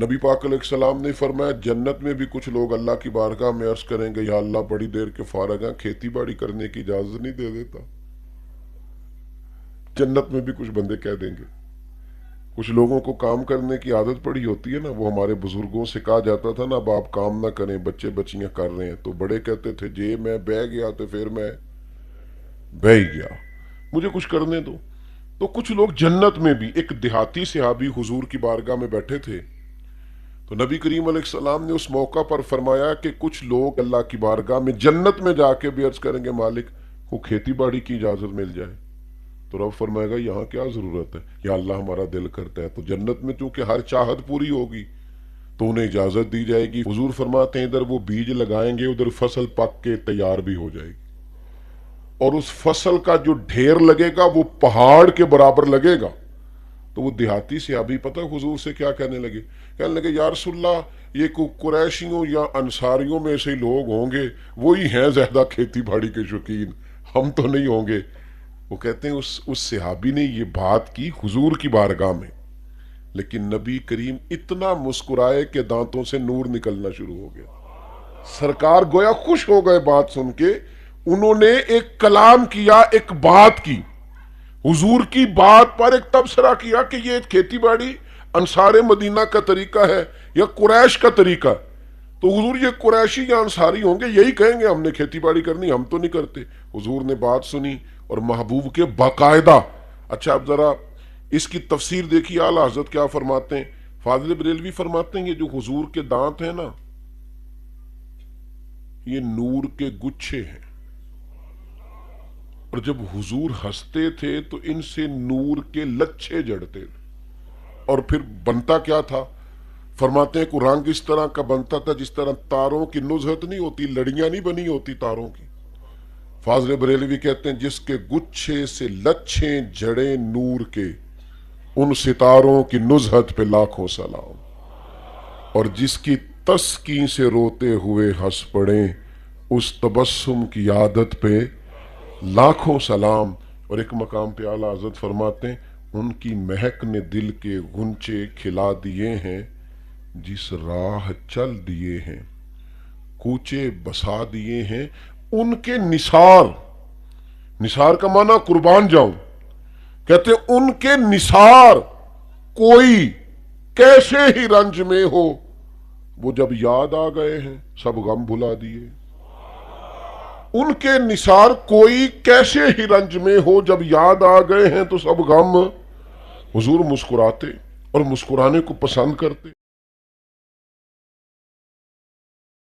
نبی پاک علیہ السلام نے فرمایا جنت میں بھی کچھ لوگ اللہ کی بارگاہ میں عرض کریں گے یا اللہ بڑی دیر کے فارغ ہیں، کھیتی باڑی کرنے کی اجازت نہیں دے دیتا۔ جنت میں بھی کچھ بندے کہہ دیں گے۔ کچھ لوگوں کو کام کرنے کی عادت پڑی ہوتی ہے نا، وہ ہمارے بزرگوں سے کہا جاتا تھا نا اب آپ کام نہ کریں، بچے بچیاں کر رہے ہیں، تو بڑے کہتے تھے جی میں بہ گیا تو پھر میں بہ ہی گیا، مجھے کچھ کرنے دو۔ تو کچھ لوگ جنت میں بھی، ایک دیہاتی صحابی حضور کی بارگاہ میں بیٹھے تھے، تو نبی کریم علیہ السلام نے اس موقع پر فرمایا کہ کچھ لوگ اللہ کی بارگاہ میں جنت میں جا کے بھی عرض کریں گے مالک کو کھیتی باڑی کی اجازت مل جائے، تو رب فرمائے گا یہاں کیا ضرورت ہے، یا اللہ ہمارا دل کرتا ہے۔ تو جنت میں چونکہ ہر چاہت پوری ہوگی تو انہیں اجازت دی جائے گی۔ حضور فرماتے ہیں ادھر وہ بیج لگائیں گے، ادھر فصل پک کے تیار بھی ہو جائے گی، اور اس فصل کا جو ڈھیر لگے گا وہ پہاڑ کے برابر لگے گا۔ تو وہ دیہاتی صحابی پتہ حضور سے کیا کہنے لگے یا رسول اللہ یہ قریشیوں یا انصاریوں میں سے لوگ ہوں گے، وہی ہیں زیادہ کھیتی باڑی کے شوقین، ہم تو نہیں ہوں گے۔ وہ کہتے ہیں اس صحابی نے یہ بات کی حضور کی بارگاہ میں، لیکن نبی کریم اتنا مسکرائے کہ دانتوں سے نور نکلنا شروع ہو گیا۔ سرکار گویا خوش ہو گئے بات سن کے، انہوں نے ایک کلام کیا، ایک بات کی، حضور کی بات پر ایک تبصرہ کیا کہ یہ کھیتی باڑی انصار مدینہ کا طریقہ ہے یا قریش کا طریقہ ہے۔ تو حضور یہ قریشی یا انصاری ہوں گے یہی کہیں گے ہم نے کھیتی باڑی کرنی، ہم تو نہیں کرتے۔ حضور نے بات سنی اور محبوب کے باقاعدہ، اچھا اب ذرا اس کی تفسیر دیکھیے اعلیٰ حضرت کیا فرماتے ہیں۔ فاضل بریلوی فرماتے ہیں یہ جو حضور کے دانت ہیں نا یہ نور کے گچھے ہیں، اور جب حضور ہنستے تھے تو ان سے نور کے لچھے جڑتے تھے، اور پھر بنتا کیا تھا؟ فرماتے ہیں کہ رنگ اس طرح کا بنتا تھا جس طرح تاروں کی نزہت نہیں ہوتی، لڑیاں نہیں بنی ہوتی تاروں کی۔ فاضل بریلوی کہتے ہیں جس کے گچھے سے لچھیں جڑے نور کے، ان ستاروں کی نزہت پہ لاکھوں سلام، اور جس کی تسکین سے روتے ہوئے ہنس پڑیں اس تبسم کی عادت پہ لاکھوں سلام۔ اور ایک مقام پہ اعلیٰ حضرت فرماتے ہیں ان کی مہک نے دل کے غنچے کھلا دیے ہیں، جس راہ چل دیے ہیں کوچے بسا دیے ہیں، ان کے نثار، نثار کا معنی قربان جاؤں، کہتے ہیں ان کے نثار کوئی کیسے ہی رنج میں ہو، وہ جب یاد آ گئے ہیں سب غم بھلا دیے۔ ان کے نثار کوئی کیسے ہی رنج میں ہو، جب یاد آ گئے ہیں تو سب غم۔ حضور مسکراتے اور مسکرانے کو پسند کرتے۔